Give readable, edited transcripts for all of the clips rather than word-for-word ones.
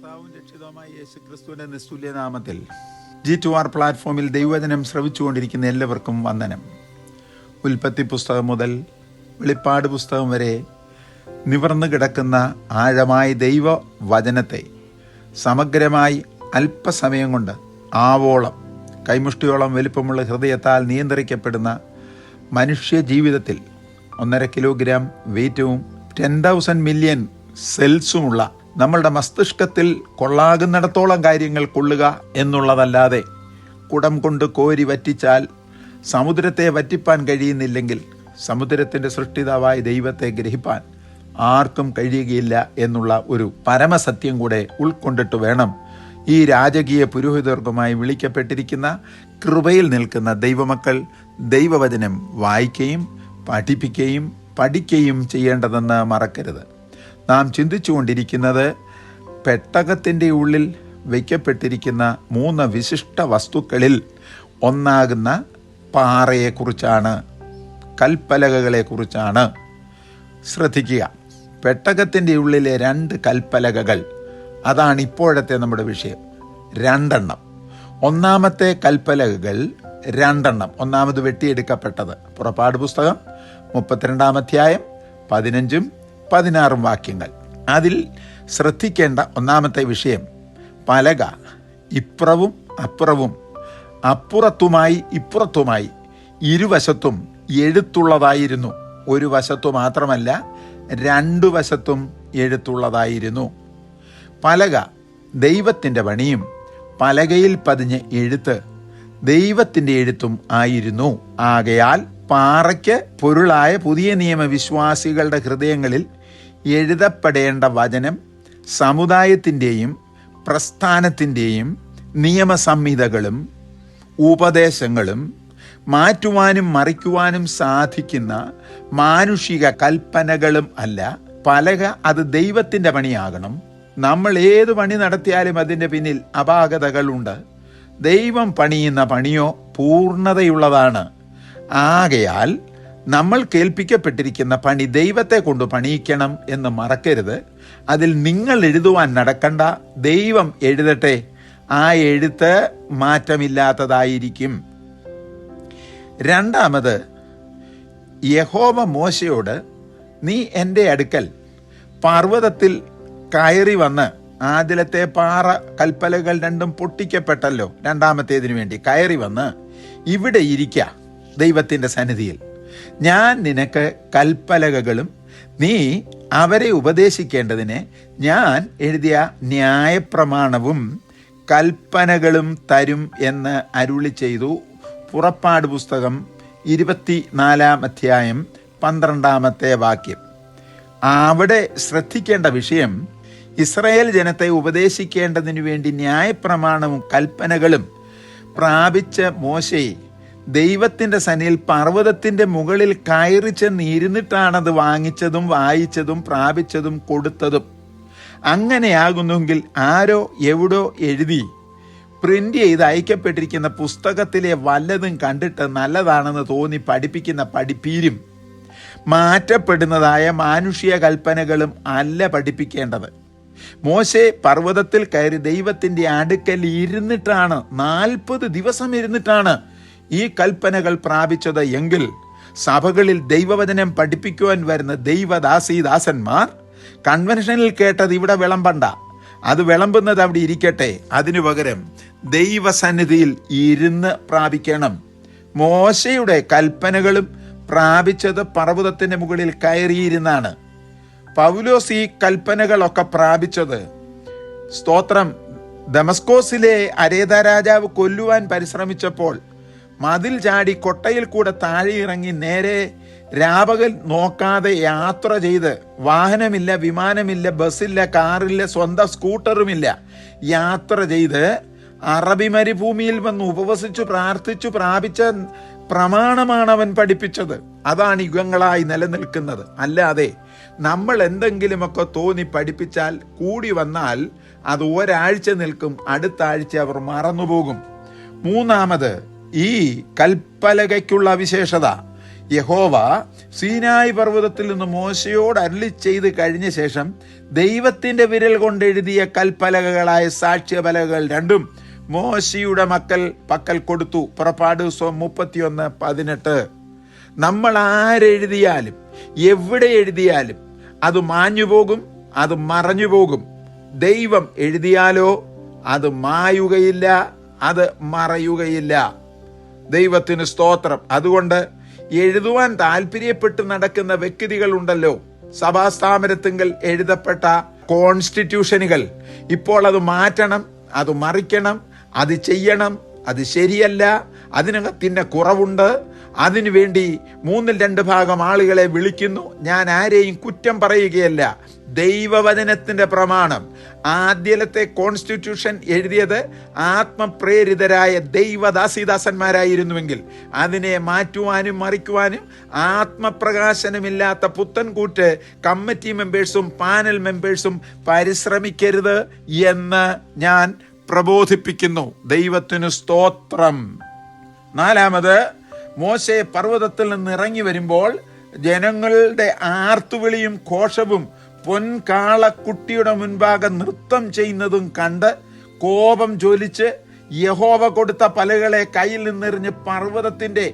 കർത്താവും രക്ഷിതാവുമായ യേശുക്രിസ്തുവിന്റെ നിസ്തുല്യ നാമത്തിൽ G2R പ്ലാറ്റ്ഫോമിൽ ദൈവവചനം ശ്രവിച്ചുകൊണ്ടിരിക്കുന്ന എല്ലാവർക്കും വന്ദനം. ഉൽപ്പത്തി പുസ്തകം മുതൽ വെളിപ്പാട് പുസ്തകം വരെ നിവർന്നു കിടക്കുന്ന ആഴമായ ദൈവവചനത്തെ സമഗ്രമായി അല്പസമയം കൊണ്ട് ആവോളം കൈമുഷ്ടിയോളം വലിപ്പമുള്ള ഹൃദയത്താൽ നിയന്ത്രിക്കപ്പെടുന്ന മനുഷ്യ ജീവിതത്തിൽ 1.5 കിലോഗ്രാം വെയിറ്റും 10,000 മില്യൺ സെൽസുമുള്ള നമ്മളുടെ മസ്തിഷ്കത്തിൽ കൊള്ളാകുന്നിടത്തോളം കാര്യങ്ങൾ കൊള്ളുക എന്നുള്ളതല്ലാതെ കുടം കൊണ്ട് കോരി വറ്റിച്ചാൽ സമുദ്രത്തെ വറ്റിപ്പാൻ കഴിയുന്നില്ലെങ്കിൽ സമുദ്രത്തിൻ്റെ സൃഷ്ടിതാവായ ദൈവത്തെ ഗ്രഹിപ്പാൻ ആർക്കും കഴിയുകയില്ല എന്നുള്ള ഒരു പരമസത്യം കൂടെ ഉൾക്കൊണ്ടിട്ട് വേണം ഈ രാജകീയ പുരോഹിതർക്കുമായി വിളിക്കപ്പെട്ടിരിക്കുന്ന കൃപയിൽ നിൽക്കുന്ന ദൈവമക്കൾ ദൈവവചനം വായിക്കുകയും പഠിപ്പിക്കുകയും പഠിക്കുകയും ചെയ്യേണ്ടതെന്ന് മറക്കരുത്. നാം ചിന്തിച്ചുകൊണ്ടിരിക്കുന്നത് പെട്ടകത്തിൻ്റെ ഉള്ളിൽ വയ്ക്കപ്പെട്ടിരിക്കുന്ന 3 വിശിഷ്ട വസ്തുക്കളിൽ ഒന്നാകുന്ന പാറയെക്കുറിച്ചാണ്, കൽപ്പലകകളെക്കുറിച്ചാണ്. ശ്രദ്ധിക്കുക, പെട്ടകത്തിൻ്റെ ഉള്ളിലെ 2 കൽപ്പലകകൾ, അതാണ് ഇപ്പോഴത്തെ നമ്മുടെ വിഷയം. 2 എണ്ണം. ഒന്നാമത്തെ കൽപ്പലകകൾ 2 എണ്ണം. ഒന്നാമത് വെട്ടിയെടുക്കപ്പെട്ടത് പുറപ്പാട് പുസ്തകം 32-ാം അധ്യായം 15-ഉം 16-ഉം വാക്യങ്ങൾ. അതിൽ ശ്രദ്ധിക്കേണ്ട ഒന്നാമത്തെ വിഷയം, പലക ഇപ്പുറവും അപ്പുറവും അപ്പുറത്തുമായി ഇപ്പുറത്തുമായി ഇരുവശത്തും എഴുത്തുള്ളതായിരുന്നു. ഒരു വശത്തു മാത്രമല്ല, 2 വശത്തും എഴുത്തുള്ളതായിരുന്നു. പലക ദൈവത്തിൻ്റെ പണിയും പലകയിൽ പതിഞ്ഞ എഴുത്ത് ദൈവത്തിൻ്റെ എഴുത്തും ആയിരുന്നു. ആകയാൽ പാറയ്ക്ക് പൊരുളായ പുതിയ നിയമ വിശ്വാസികളുടെ ഹൃദയങ്ങളിൽ എഴുതപ്പെടേണ്ട വചനം സമുദായത്തിൻ്റെയും പ്രസ്ഥാനത്തിൻ്റെയും നിയമസംഹിതകളും ഉപദേശങ്ങളും മാറ്റുവാനും മറിക്കുവാനും സാധിക്കുന്ന മാനുഷിക കൽപ്പനകളും അല്ല. പലക അത് ദൈവത്തിൻ്റെ പണിയാകണം. നമ്മൾ ഏത് പണി നടത്തിയാലും അതിൻ്റെ പിന്നിൽ അപാകതകളുണ്ട്. ദൈവം പണിയുന്ന പണിയോ പൂർണ്ണതയുള്ളതാണ്. ആകയാൽ നമ്മൾ കേൾപ്പിക്കപ്പെട്ടിരിക്കുന്ന പണി ദൈവത്തെ കൊണ്ട് പണിയിക്കണം എന്ന് മറക്കരുത്. അതിൽ നിങ്ങൾ എഴുതുവാൻ നടക്കണ്ട, ദൈവം എഴുതട്ടെ. ആ എഴുത്ത് മാറ്റമില്ലാത്തതായിരിക്കും. രണ്ടാമത്, യഹോവ മോശയോട്, നീ എൻ്റെ അടുക്കൽ പർവ്വതത്തിൽ കയറി വന്ന്, ആദ്യത്തെ പാറ കൽപ്പലകൾ 2ഉം പൊട്ടിക്കപ്പെട്ടല്ലോ, രണ്ടാമത്തേതിനു വേണ്ടി കയറി വന്ന് ഇവിടെ ഇരിക്കുക ദൈവത്തിൻ്റെ സന്നിധിയിൽ. ഞാൻ നിനക്ക് കൽപ്പലകകളും നീ അവരെ ഉപദേശിക്കേണ്ടതിന് ഞാൻ എഴുതിയ ന്യായപ്രമാണവും കൽപ്പനകളും തരും എന്ന് അരുളി ചെയ്തു. പുറപ്പാട് പുസ്തകം 24-ാം അധ്യായം 12-ാമത്തെ വാക്യം. അവിടെ ശ്രദ്ധിക്കേണ്ട വിഷയം, ഇസ്രായേൽ ജനത്തെ ഉപദേശിക്കേണ്ടതിനു വേണ്ടി ന്യായപ്രമാണവും കൽപ്പനകളും പ്രാപിച്ച മോശെ ദൈവത്തിൻ്റെ സന്നിധിയിൽ പർവ്വതത്തിൻ്റെ മുകളിൽ കയറി ചെന്ന് ഇരുന്നിട്ടാണത് വാങ്ങിച്ചതും വായിച്ചതും പ്രാപിച്ചതും കൊടുത്തതും. അങ്ങനെയാകുന്നെങ്കിൽ ആരോ എവിടോ എഴുതി പ്രിൻ്റ് ചെയ്ത് അയക്കപ്പെട്ടിരിക്കുന്ന പുസ്തകത്തിലെ വല്ലതും കണ്ടിട്ട് നല്ലതാണെന്ന് തോന്നി പഠിപ്പിക്കുന്ന പഠിപ്പീരും മാറ്റപ്പെടുന്നതായ മാനുഷിക കൽപ്പനകളും അല്ല പഠിപ്പിക്കേണ്ടത്. മോശെ പർവ്വതത്തിൽ കയറി ദൈവത്തിൻ്റെ അടുക്കൽ ഇരുന്നിട്ടാണ്, 40 ദിവസം ഇരുന്നിട്ടാണ് ഈ കൽപ്പനകൾ പ്രാപിച്ചത് എങ്കിൽ സഭകളിൽ ദൈവവചനം പഠിപ്പിക്കുവാൻ വരുന്ന ദൈവദാസീദാസന്മാർ കൺവെൻഷനിൽ കേട്ടത് ഇവിടെ വിളമ്പണ്ട, അത് വിളമ്പുന്നത് അവിടെ ഇരിക്കട്ടെ. അതിനു പകരം ദൈവസന്നിധിയിൽ ഇരുന്ന് പ്രാപിക്കണം. മോശയുടെ കൽപ്പനകളും പ്രാപിച്ചത് പർവ്വതത്തിൻ്റെ മുകളിൽ കയറിയിരുന്നാണ്. പൗലോസ് ഈ കൽപ്പനകളൊക്കെ പ്രാപിച്ചത്, സ്തോത്രം, ദമസ്കോസിലെ അരേത രാജാവ് കൊല്ലുവാൻ പരിശ്രമിച്ചപ്പോൾ മതിൽ ചാടി കൊട്ടയിൽ കൂടെ താഴെ ഇറങ്ങി നേരെ രാപകൽ നോക്കാതെ യാത്ര ചെയ്ത്, വാഹനമില്ല, വിമാനമില്ല, ബസ്സില്ല, കാറില്ല, സ്വന്തം സ്കൂട്ടറുമില്ല, യാത്ര ചെയ്ത് അറബി മരുഭൂമിയിൽ വന്ന് ഉപവസിച്ചു പ്രാർത്ഥിച്ചു പ്രാപിച്ച പ്രമാണമാണ് അവൻ പഠിപ്പിച്ചത്. അതാണ് യുഗങ്ങളായി നിലനിൽക്കുന്നത്. അല്ലാതെ നമ്മൾ എന്തെങ്കിലുമൊക്കെ തോന്നി പഠിപ്പിച്ചാൽ കൂടി വന്നാൽ അത് ഒരാഴ്ച നിൽക്കും, അടുത്ത ആഴ്ച അവർ മറന്നുപോകും. മൂന്നാമത്, ഈ കൽപ്പലകയ്ക്കുള്ള വിശേഷത, യഹോവ സീനായി പർവ്വതത്തിൽ നിന്ന് മോശയോട് അരുളി ചെയ്ത് കഴിഞ്ഞ ശേഷം ദൈവത്തിന്റെ വിരൽ കൊണ്ടെഴുതിയ കൽപ്പലകകളായ സാക്ഷ്യപലകകൾ രണ്ടും മോശയുടെ പക്കൽ കൊടുത്തു. പുറപ്പാട് 31:18. നമ്മൾ ആരെഴുതിയാലും എവിടെ എഴുതിയാലും അത് മാഞ്ഞു പോകും, അത് മറഞ്ഞു പോകും. ദൈവം എഴുതിയാലോ അത് മായുകയില്ല, അത് മറയുകയില്ല. ദൈവത്തിന് സ്തോത്രം. അതുകൊണ്ട് എഴുതുവാൻ താല്പര്യപ്പെട്ട് നടക്കുന്ന വ്യക്തികളുണ്ടല്ലോ, സഭാസ്ഥാപനത്തിങ്കൽ എഴുതപ്പെട്ട കോൺസ്റ്റിറ്റ്യൂഷനുകൾ, ഇപ്പോൾ അത് മാറ്റണം, അത് മറിക്കണം, അത് ചെയ്യണം, അത് ശരിയല്ല, അതിനകത്തിൻ്റെ കുറവുണ്ട്, അതിനുവേണ്ടി 2/3 ഭാഗം ആളുകളെ വിളിക്കുന്നു. ഞാൻ ആരെയും കുറ്റം പറയുകയല്ല. ദൈവവചനത്തിന്റെ പ്രമാണം, ആദ്യത്തെ കോൺസ്റ്റിറ്റ്യൂഷൻ എഴുതിയത് ആത്മപ്രേരിതരായ ദൈവദാസിദാസന്മാരായിരുന്നുവെങ്കിൽ അതിനെ മാറ്റുവാനും മറിക്കുവാനും ആത്മപ്രകാശനമില്ലാത്ത പുത്തൻകൂറ്റ് കമ്മിറ്റി മെമ്പേഴ്സും പാനൽ മെമ്പേഴ്സും പരിശ്രമിക്കരുത് എന്ന് ഞാൻ പ്രബോധിപ്പിക്കുന്നു. ദൈവത്തിനു സ്തോത്രം. 4, മോശെ പർവ്വതത്തിൽ നിന്ന് ഇറങ്ങി വരുമ്പോൾ ജനങ്ങളുടെ ആർത്തുവിളിയും ഘോഷവും പൊൻകാളക്കുട്ടിയുടെ മുൻപാകെ നൃത്തം ചെയ്യുന്നതും കണ്ട് കോപം ജ്വലിച്ച് യഹോവ കൊടുത്ത പലകളെ കയ്യിൽ നിന്നെറിഞ്ഞ് പർവ്വതത്തിന്റെ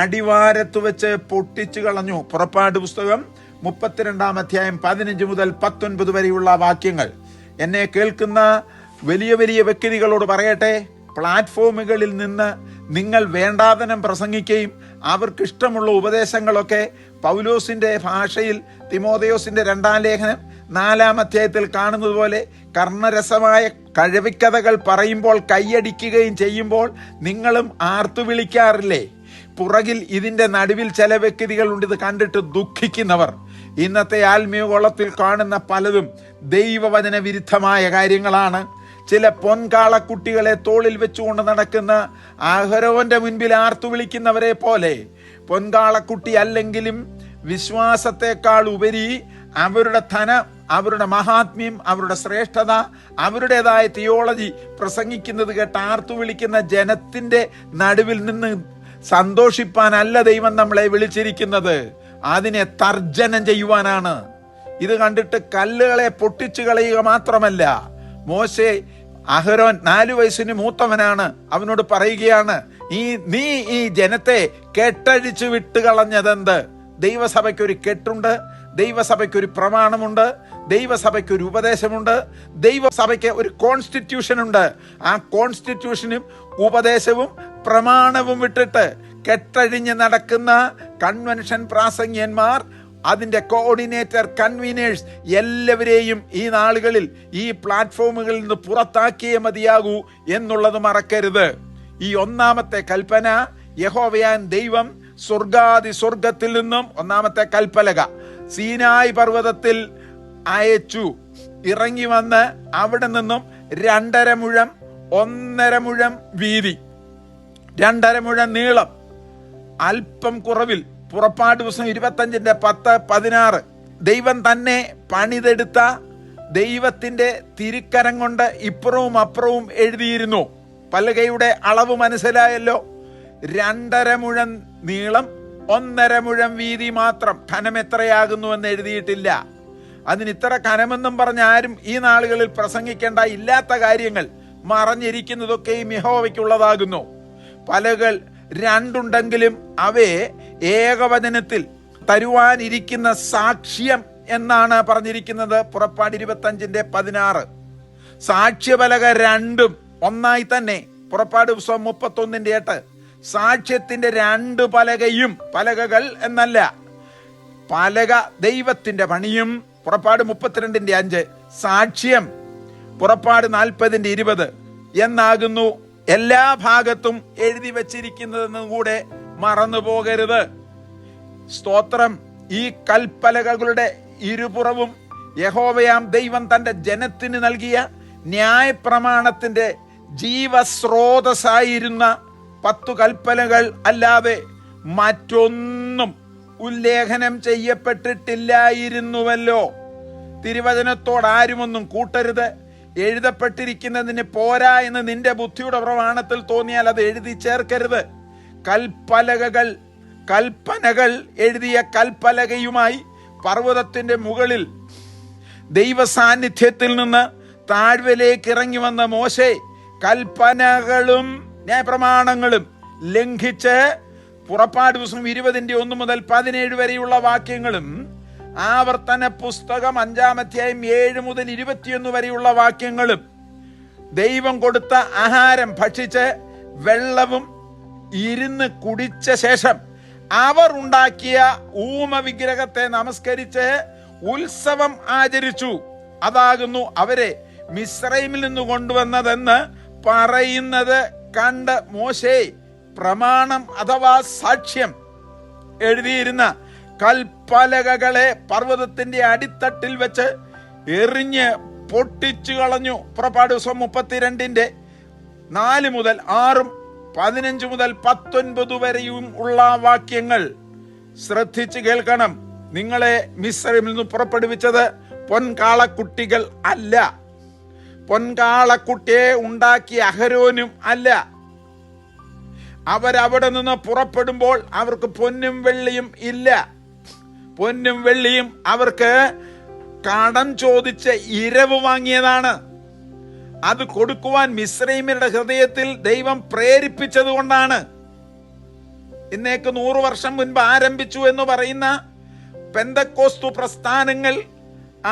അടിവാരത്ത് വെച്ച് പൊട്ടിച്ചു കളഞ്ഞു. പുറപ്പാട് പുസ്തകം 32 15 മുതൽ 19 വരെയുള്ള വാക്യങ്ങൾ. എന്നെ കേൾക്കുന്ന വലിയ വലിയ വ്യക്തികളോട് പറയട്ടെ, പ്ലാറ്റ്ഫോമുകളിൽ നിന്ന് നിങ്ങൾ വേണ്ടാതനം പ്രസംഗിക്കുകയും അവർക്കിഷ്ടമുള്ള ഉപദേശങ്ങളൊക്കെ പൗലോസിന്റെ ഭാഷയിൽ തിമോഥെയോസിന്റെ 2 ലേഖനം 4 കാണുന്നത് പോലെ കർണരസമായ കഴവിക്കഥകൾ പറയുമ്പോൾ കൈയടിക്കുകയും ചെയ്യുമ്പോൾ നിങ്ങളും ആർത്തു വിളിക്കാറില്ലേ? പുറകിൽ ഇതിന്റെ നടുവിൽ ചില വ്യക്തികളുണ്ട് ഇത് കണ്ടിട്ട് ദുഃഖിക്കുന്നവർ. ഇന്നത്തെ ആത്മീയഗോളത്തിൽ കാണുന്ന പലതും ദൈവവചന വിരുദ്ധമായ കാര്യങ്ങളാണ്. ചില പൊൻകാളക്കുട്ടികളെ തോളിൽ വെച്ചുകൊണ്ട് നടക്കുന്ന അഹരോന്റെ മുൻപിൽ ആർത്തു വിളിക്കുന്നവരെ പോലെ പൊൻകാളക്കുട്ടി അല്ലെങ്കിലും വിശ്വാസത്തെക്കാൾ ഉപരി അവരുടെ ധനം, അവരുടെ മഹാത്മ്യം, അവരുടെ ശ്രേഷ്ഠത, അവരുടേതായ തിയോളജി പ്രസംഗിക്കുന്നത് കേട്ട് ആർത്തു വിളിക്കുന്ന ജനത്തിന്റെ നടുവിൽ നിന്ന് സന്തോഷിപ്പാനല്ല ദൈവം നമ്മളെ വിളിച്ചിരിക്കുന്നത്, അതിനെ തർജ്ജനം ചെയ്യുവാനാണ്. ഇത് കണ്ടിട്ട് കല്ലുകളെ പൊട്ടിച്ചു കളയുക മാത്രമല്ല, മോശെ അഹരോൻ 4 വയസ്സിന് മൂത്തവനാണ്, അവനോട് പറയുകയാണ്, നീ ഈ ജനത്തെ കെട്ടഴിച്ചു വിട്ടുകളഞ്ഞതെന്ത്? ദൈവസഭയ്ക്കൊരു കെട്ടുണ്ട്, ദൈവസഭയ്ക്കൊരു പ്രമാണമുണ്ട്, ദൈവസഭയ്ക്കൊരു ഉപദേശമുണ്ട്, ദൈവസഭയ്ക്ക് ഒരു കോൺസ്റ്റിറ്റ്യൂഷൻ ഉണ്ട്. ആ കോൺസ്റ്റിറ്റ്യൂഷനും ഉപദേശവും പ്രമാണവും വിട്ടിട്ട് കെട്ടഴിഞ്ഞ് നടക്കുന്ന കൺവെൻഷൻ പ്രാസംഗ്യന്മാർ, അതിൻ്റെ കോർഡിനേറ്റർ, കൺവീനേഴ്സ് എല്ലാവരെയും ഈ നാളുകളിൽ ഈ പ്ലാറ്റ്ഫോമുകളിൽ നിന്ന് പുറത്താക്കിയേ മതിയാകൂ എന്നുള്ളത് മറക്കരുത്. ഈ 1ാമത്തെ കൽപ്പന യഹോവയാൻ ദൈവം സ്വർഗത്തിൽ നിന്നും 1ാമത്തെ കൽപ്പലക സീനായി പർവ്വതത്തിൽ അയച്ചു. ഇറങ്ങി വന്ന് അവിടെ നിന്നും 2.5 മുഴം 1.5 മുഴം വീതി, 2.5 മുഴം നീളം, അല്പം കുറവിൽ. പുറപ്പാട് ദിവസം 25:10-16 ദൈവം തന്നെ പണിതെടുത്ത ദൈവത്തിന്റെ തിരുക്കരം കൊണ്ട് ഇപ്പുറവും അപ്പുറവും എഴുതിയിരുന്നു. പലകയുടെ അളവ് മനസ്സിലായല്ലോ. 2.5 മുഴം നീളം, 1.5 മുഴം വീതി മാത്രം. ഘനം എത്രയാകുന്നുവെന്ന് എഴുതിയിട്ടില്ല. അതിന് ഇത്ര ഘനമെന്നും പറഞ്ഞ ആരും ഈ നാളുകളിൽ പ്രസംഗിക്കേണ്ട. ഇല്ലാത്ത കാര്യങ്ങൾ മറഞ്ഞിരിക്കുന്നതൊക്കെയും യഹോവയ്ക്കുള്ളതാകുന്നു. പലകൾ 2 ഉണ്ടെങ്കിലും അവയെ ഏകവചനത്തിൽ തരുവാനിരിക്കുന്ന സാക്ഷ്യം എന്നാണ് പറഞ്ഞിരിക്കുന്നത്. പുറപ്പാട് 25:16 സാക്ഷ്യപലക 2 ഒന്നായി തന്നെ. പുറപ്പാട് 31:8 സാക്ഷ്യത്തിന്റെ 2 പലകയും, പലകകൾ എന്നല്ല, പലക ദൈവത്തിന്റെ പണിയും. പുറപ്പാട് 32:5 സാക്ഷ്യം. പുറപ്പാട് 40:20 എന്നാകുന്നു എല്ലാ ഭാഗത്തും എഴുതി വച്ചിരിക്കുന്നതെന്നും കൂടെ മറന്നു പോകരുത്. സ്തോത്രം. ഈ കൽപ്പലകകളുടെ ഇരുപുറവും യഹോവയാം ദൈവം തന്റെ ജനത്തിന് നൽകിയ ന്യായപ്രമാണത്തിന്റെ ജീവസ്രോതസ്സായിരുന്ന 10 കൽപ്പനകൾ അല്ലാതെ മറ്റൊന്നും ഉല്ലേഖനം ചെയ്യപ്പെട്ടിട്ടില്ലായിരുന്നുവല്ലോ. തിരുവചനത്തോട് ആരുമൊന്നും കൂട്ടരുത്. എഴുതപ്പെട്ടിരിക്കുന്നതിന് പോരാ എന്ന് നിന്റെ ബുദ്ധിയുടെ പ്രമാണത്തിൽ തോന്നിയാൽ അത് എഴുതി ചേർക്കരുത്. കൽപ്പലകകൾ കൽപ്പനകൾ എഴുതിയ കൽപ്പലകയുമായി പർവ്വതത്തിന്റെ മുകളിൽ ദൈവസാന്നിധ്യത്തിൽ നിന്ന് താഴ്വരയിലേക്ക് ഇറങ്ങി വന്ന മോശെ കൽപ്പനകളും ന്യായപ്രമാണങ്ങളും ലംഘിച്ച് പുറപ്പാട് പുസ്തകം 20:1 മുതൽ 17 വരെയുള്ള വാക്യങ്ങളും ആവർത്തന പുസ്തകം 5-ാം അധ്യായം 7 മുതൽ 21 വരെയുള്ള വാക്യങ്ങളും ദൈവം കൊടുത്ത ആഹാരം ഭക്ഷിച്ച് വെള്ളവും ഇരുന്ന് കുടിച്ച ശേഷം അവർ ഉണ്ടാക്കിയ ഊമ വിഗ്രഹത്തെ നമസ്കരിച്ച് ഉത്സവം ആചരിച്ചു. അതാകുന്നു അവരെ മിസ്രൈമിൽ നിന്ന് കൊണ്ടുവന്നതെന്ന് പറയുന്നത് കണ്ട് മോശെ പ്രമാണം അഥവാ സാക്ഷ്യം എഴുതിയിരുന്ന കൽപ്പലകകളെ പർവ്വതത്തിന്റെ അടിത്തട്ടിൽ വെച്ച് എറിഞ്ഞ് പൊട്ടിച്ചു കളഞ്ഞു. പുറപ്പാട് ദിവസം 32:4 മുതൽ 6, 15 മുതൽ 19 വരെയും ഉള്ള വാക്യങ്ങൾ ശ്രദ്ധിച്ച് കേൾക്കണം. നിങ്ങളെ മിസ്രൈമിൽ നിന്ന് പുറപ്പെടുവിച്ചത് പൊൻകാളക്കുട്ടികൾ അല്ല, പൊൻകാളക്കുട്ടിയെ ഉണ്ടാക്കിയ അഹരോനും അല്ല. അവരവിടെ നിന്ന് പുറപ്പെടുമ്പോൾ അവർക്ക് പൊന്നും വെള്ളിയും ഇല്ല. പൊന്നും വെള്ളിയും അവർക്ക് കടം ചോദിച്ച് ഇരവ് വാങ്ങിയതാണ്. അത് കൊടുക്കുവാൻ മിസ്രൈമ്യരുടെ ഹൃദയത്തിൽ ദൈവം പ്രേരിപ്പിച്ചത് കൊണ്ടാണ്. ഇന്നേക്ക് 100 വർഷം മുൻപ് ആരംഭിച്ചു എന്ന് പറയുന്ന പെന്തക്കോസ്തു പ്രസ്ഥാനങ്ങൾ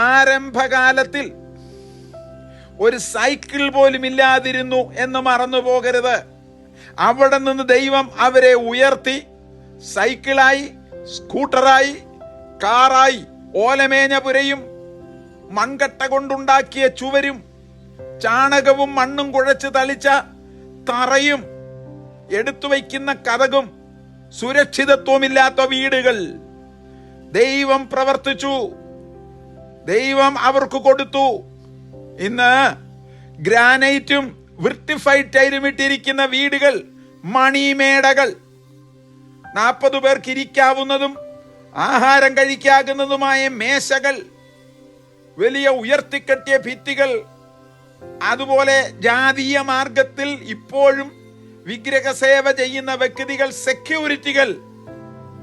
ആരംഭകാലത്തിൽ ഒരു സൈക്കിൾ പോലും ഇല്ലാതിരുന്നു എന്ന് മറന്നു പോകരുത്. അവിടെ നിന്ന് ദൈവം അവരെ ഉയർത്തി സൈക്കിളായി, സ്കൂട്ടറായി, കാറായി, ഓലമേഞ്ഞ പുരയും മൺകട്ട കൊണ്ടുണ്ടാക്കിയ ചുവരും ചാണകവും മണ്ണും കുഴച്ച് തളിച്ച തറയും എടുത്തു വയ്ക്കുന്ന കതകും സുരക്ഷിതത്വമില്ലാത്ത വീടുകൾ ദൈവം പ്രവർത്തിച്ചു, ദൈവം അവർക്ക് കൊടുത്തു. ഇന്ന് ഗ്രാനൈറ്റും വിർട്ടിഫൈഡ് ടൈലും ഇട്ടിരിക്കുന്ന വീടുകൾ, മണിമേടകൾ, 40 പേർക്ക് ഇരിക്കാവുന്നതും ആഹാരം കഴിക്കാവുന്നതുമായ മേശകൾ, വലിയ ഉയർത്തിക്കെട്ടിയ ഭിത്തികൾ, അതുപോലെ ജാതീയ മാർഗത്തിൽ ഇപ്പോഴും വിഗ്രഹ സേവ ചെയ്യുന്ന വ്യക്തികൾ, സെക്യൂരിറ്റികൾ,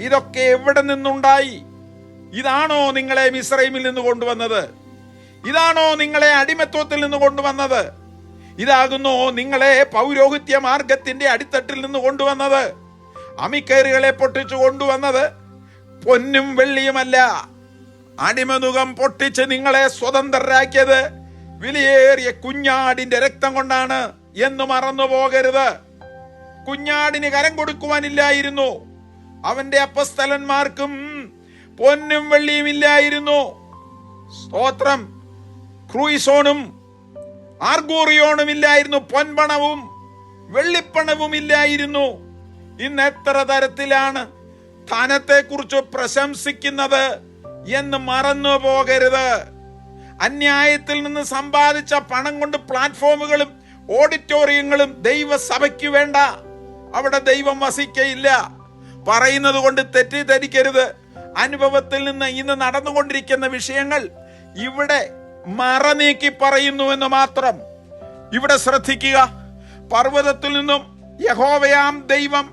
ഇതൊക്കെ എവിടെ നിന്നുണ്ടായി? ഇതാണോ നിങ്ങളെ മിസ്രൈമിൽ നിന്ന് കൊണ്ടുവന്നത്? ഇതാണോ നിങ്ങളെ അടിമത്വത്തിൽ നിന്ന് കൊണ്ടുവന്നത്? ഇതാകുന്നു നിങ്ങളെ പൗരോഹിത്യ മാർഗത്തിന്റെ അടിത്തട്ടിൽ നിന്ന് കൊണ്ടുവന്നത്? അമിക്കയറുകളെ പൊട്ടിച്ചു കൊണ്ടുവന്നത് പൊന്നും വെള്ളിയുമല്ല. അടിമനുഖം പൊട്ടിച്ച് നിങ്ങളെ സ്വതന്ത്രരാക്കിയത് വിലയേറിയ കുഞ്ഞാടിന്റെ രക്തം കൊണ്ടാണ് എന്ന് മറന്നു പോകരുത്. കുഞ്ഞാടിന് കരം കൊടുക്കുവാനില്ലായിരുന്നു. അവന്റെ അപ്പസ്തലന്മാർക്കും പൊന്നും വെള്ളിയും ഇല്ലായിരുന്നു. സ്തോത്രം. ക്രൂയിസോണും ആർഗോറിയോണും ഇല്ലായിരുന്നു. പൊൻപണവും വെള്ളിപ്പണവും ഇല്ലായിരുന്നു. ഇന്ന് എത്ര തരത്തിലാണ് ധനത്തെ കുറിച്ച് പ്രശംസിക്കുന്നത് എന്ന് മറന്നു പോകരുത്. അന്യായത്തിൽ നിന്ന് സമ്പാദിച്ച പണം കൊണ്ട് പ്ലാറ്റ്ഫോമുകളും ഓഡിറ്റോറിയങ്ങളും ദൈവസഭയ്ക്ക് വേണ്ട. അവിടെ ദൈവം വസിക്കയില്ല. പറയുന്നത് കൊണ്ട് തെറ്റിദ്ധരിക്കരുത്. അനുഭവത്തിൽ നിന്ന് ഇന്ന് നടന്നുകൊണ്ടിരിക്കുന്ന വിഷയങ്ങൾ ഇവിടെ മറനീക്കി പറയുന്നു എന്ന് മാത്രം. ഇവിടെ ശ്രദ്ധിക്കുക. പർവ്വതത്തിൽ നിന്നും യഹോവയാം ദൈവം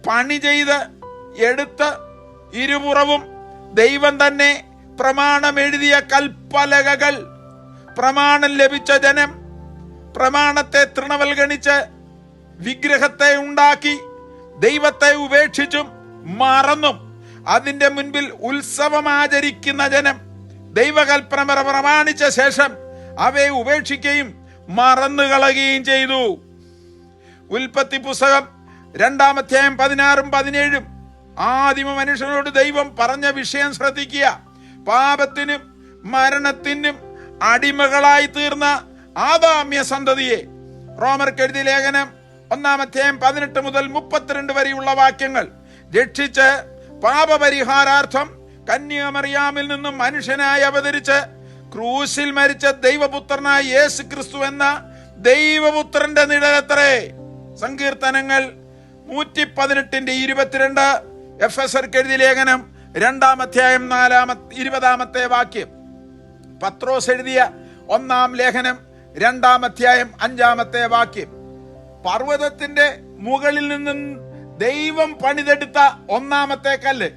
പണി ചെയ്ത് എടുത്ത് ഇരുപുറവും ദൈവം തന്നെ പ്രമാണം എഴുതിയ കൽപ്പലകകൾ. പ്രമാണം ലഭിച്ച ജനം പ്രമാണത്തെ തൃണവൽഗണിച്ച് വിഗ്രഹത്തെ ഉണ്ടാക്കി ദൈവത്തെ ഉപേക്ഷിച്ചും മറന്നും അതിന്റെ മുൻപിൽ ഉത്സവം ആചരിക്കുന്ന ജനം ദൈവകൽപ്പന പ്രമാണിച്ച ശേഷം അവയെ ഉപേക്ഷിക്കുകയും മറന്നുകളയുകയും ചെയ്തു. ഉൽപ്പത്തി പുസ്തകം 2-ാം അധ്യായം 16-ഉം 17-ഉം ആദിമ മനുഷ്യനോട് ദൈവം പറഞ്ഞ വിഷയം ശ്രദ്ധിക്കുക. പാപത്തിനും മരണത്തിനും അടിമകളായി തീർന്ന ആദാമ്യ സന്തതിയെ, റോമർക്ക് എഴുതിയ ലേഖനം 1-ാം അധ്യായം 18 മുതൽ 32 വരെയുള്ള വാക്യങ്ങൾ, രക്ഷിച്ച് പാപപരിഹാരാർത്ഥം കന്യാമറിയാമിൽ നിന്നും മനുഷ്യനായി അവതരിച്ച് ക്രൂശിൽ മരിച്ച ദൈവപുത്രനായ യേശു ക്രിസ്തു എന്ന ദൈവപുത്രന്റെ നിഴലത്രേ. സങ്കീർത്തനങ്ങൾ 118:22, എഫെസർക്ക് എഴുതിയ ലേഖനം 2-ാം അധ്യായം 20-ാമത്തെ വാക്യം, പത്രോസ് എഴുതിയ 1-ാം ലേഖനം 2-ാം അധ്യായം 5-ാമത്തെ വാക്യം. പർവ്വതത്തിന്റെ മുകളിൽ നിന്നും ദൈവം പണിതെടുത്ത ഒന്നാമത്തെ കല്ല്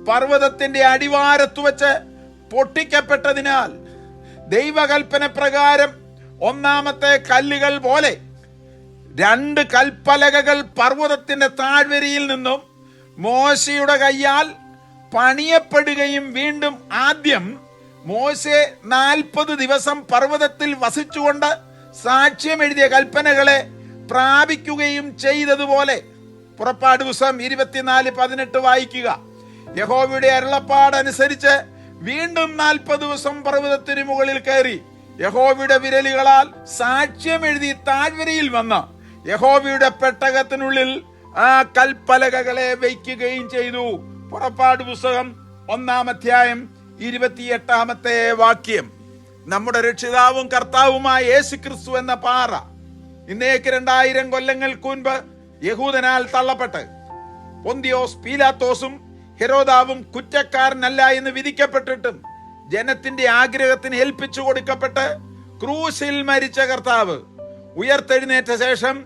പർവ്വതത്തിന്റെ അടിവാരത്ത് വെച്ച് പൊട്ടിക്കപ്പെട്ടതിനാൽ ദൈവകൽപ്പന പ്രകാരം ഒന്നാമത്തെ കല്ലുകൾ പോലെ 2 കൽപ്പലകകൾ പർവ്വതത്തിന്റെ താഴ്വരയിൽ നിന്നും മോശയുടെ കയ്യാൽ പണിയപ്പെടുകയും വീണ്ടും ആദ്യം മോശെ 40 ദിവസം പർവ്വതത്തിൽ വസിച്ചുകൊണ്ട് സാക്ഷ്യം എഴുതിയ കൽപ്പനകളെ പ്രാപിക്കുകയും ചെയ്തതുപോലെ. പുറപ്പാട് പുസ്തകം 24:18 വായിക്കുക. യഹോവയുടെ അരുളപ്പാടനുസരിച്ച് വീണ്ടും 40 ദിവസം പർവ്വതത്തിന് മുകളിൽ കയറി യഹോവയുടെ വിരലുകളാൽ സാക്ഷ്യം എഴുതി താഴ്വരയിൽ വന്ന യഹോവയുടെ പെട്ടകത്തിനുള്ളിൽ ആ കൽപ്പലകകളെ വയ്ക്കുകയും ചെയ്തു. പുറപ്പാട് പുസ്തകം 1-ാം അധ്യായം 28-ാമത്തെ വാക്യം. നമ്മുടെ രക്ഷിതാവും കർത്താവുമായ യേശുക്രിസ്തു എന്ന പാറ ഇന്നേക്ക് 2000 കൊല്ലങ്ങൾക്ക് മുൻപ് യഹൂദനാൽ തള്ളപ്പെട്ട് പൊന്തിയോസ് പീലാത്തോസും ഹെരോദാവും കുറ്റക്കാരനല്ല എന്ന് വിധിക്കപ്പെട്ടിട്ടും ജനത്തിന്റെ ആഗ്രഹത്തിന് ഏൽപ്പിച്ചു കൊടുക്കപ്പെട്ട് ക്രൂശിൽ മരിച്ച കർത്താവ് ഉയർത്തെഴുന്നേറ്റ ശേഷം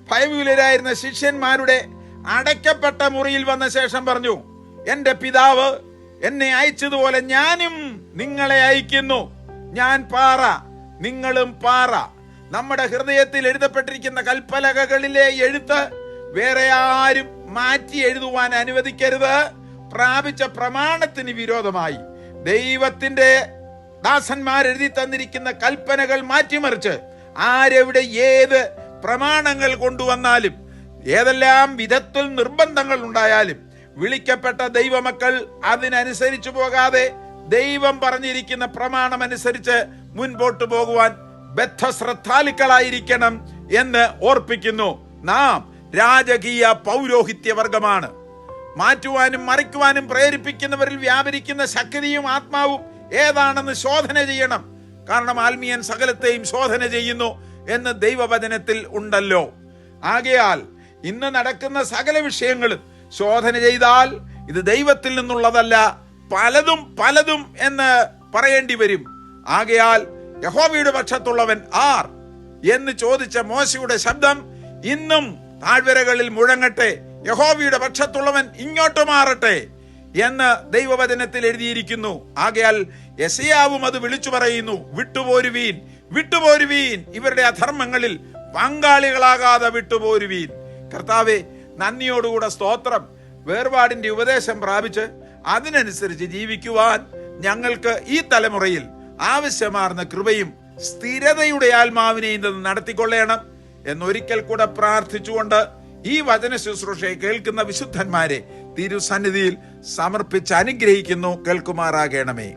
ഭയവിഹ്വലരായിരുന്ന ശിഷ്യന്മാരുടെ അടയ്ക്കപ്പെട്ട മുറിയിൽ വന്ന ശേഷം പറഞ്ഞു, എന്റെ പിതാവ് എന്നെ അയച്ചതുപോലെ ഞാനും നിങ്ങളെ അയക്കുന്നു. ഞാൻ പാറ, നിങ്ങളും പാറ. നമ്മുടെ ഹൃദയത്തിൽ എഴുതപ്പെട്ടിരിക്കുന്ന കൽപ്പലകകളിലെ എഴുത്ത് വേറെ ആരും മാറ്റി എഴുതുവാൻ അനുവദിക്കരുത്. പ്രാപിച്ച പ്രമാണത്തിന് വിരോധമായി ദൈവത്തിന്റെ ദാസന്മാർ എഴുതി തന്നിരിക്കുന്ന കൽപ്പനകൾ മാറ്റിമറിച്ച് ആരെവിടെ ഏത് പ്രമാണങ്ങൾ കൊണ്ടുവന്നാലും ഏതെല്ലാം വിധത്തിൽ നിർബന്ധങ്ങൾ ഉണ്ടായാലും വിളിക്കപ്പെട്ട ദൈവമക്കൾ അതിനനുസരിച്ചു പോകാതെ ദൈവം പറഞ്ഞിരിക്കുന്ന പ്രമാണം അനുസരിച്ച് മുൻപോട്ട് പോകുവാൻ ബദ്ധശ്രദ്ധാലുക്കളായിരിക്കണം എന്ന് ഓർപ്പിക്കുന്നു. നാം രാജകീയ പൗരോഹിത്യ വർഗമാണ്. മാറ്റുവാനും മറിക്കുവാനും പ്രേരിപ്പിക്കുന്നവരിൽ വ്യാപരിക്കുന്ന ശക്തിയും ആത്മാവും ഏതാണെന്ന് ശോധന ചെയ്യണം. കാരണം ആത്മീയൻ സകലത്തെയും ശോധന ചെയ്യുന്നു എന്ന് ദൈവവചനത്തിൽ ഉണ്ടല്ലോ. ആകയാൽ ഇന്ന് നടക്കുന്ന സകല വിഷയങ്ങളും ശോധന ചെയ്താൽ ഇത് ദൈവത്തിൽ നിന്നുള്ളതല്ല, പലതും എന്ന് പറയേണ്ടി വരും. ആകയാൽ യഹോവയുടെ പക്ഷത്തുള്ളവൻ ആർ എന്ന് ചോദിച്ച മോശയുടെ ശബ്ദം ഇന്നും താഴ്വരകളിൽ മുഴങ്ങട്ടെ. യഹോവയുടെ പക്ഷത്തുള്ളവൻ ഇങ്ങോട്ട് മാറട്ടെ എന്ന് ദൈവവചനത്തിൽ എഴുതിയിരിക്കുന്നു. ആകയാൽ യെശയ്യാവും അത് വിളിച്ചു പറയുന്നു, വിട്ടുപോരുവീൻ, വിട്ടുപോരുവീൻ, ഇവരുടെ അധർമ്മങ്ങളിൽ പങ്കാളികളാകാതെ വിട്ടുപോരുവീൻ. കർത്താവേ, നന്ദിയോടുകൂടെ സ്തോത്രം. വേർപാടിന്റെ ഉപദേശം പ്രാപിച്ച് അതിനനുസരിച്ച് ജീവിക്കുവാൻ ഞങ്ങൾക്ക് ഈ തലമുറയിൽ ആവശ്യമാർന്ന കൃപയും സ്ഥിരതയുടെ ആത്മാവിനെയും നടത്തിക്കൊള്ളണം എന്നൊരിക്കൽ കൂടെ പ്രാർത്ഥിച്ചുകൊണ്ട് ഈ വചന ശുശ്രൂഷയെ കേൾക്കുന്ന വിശുദ്ധന്മാരെ തിരുസന്നിധിയിൽ സമർപ്പിച്ച് അനുഗ്രഹിക്കുന്നു. കേൾക്കുമാറാകണമേ.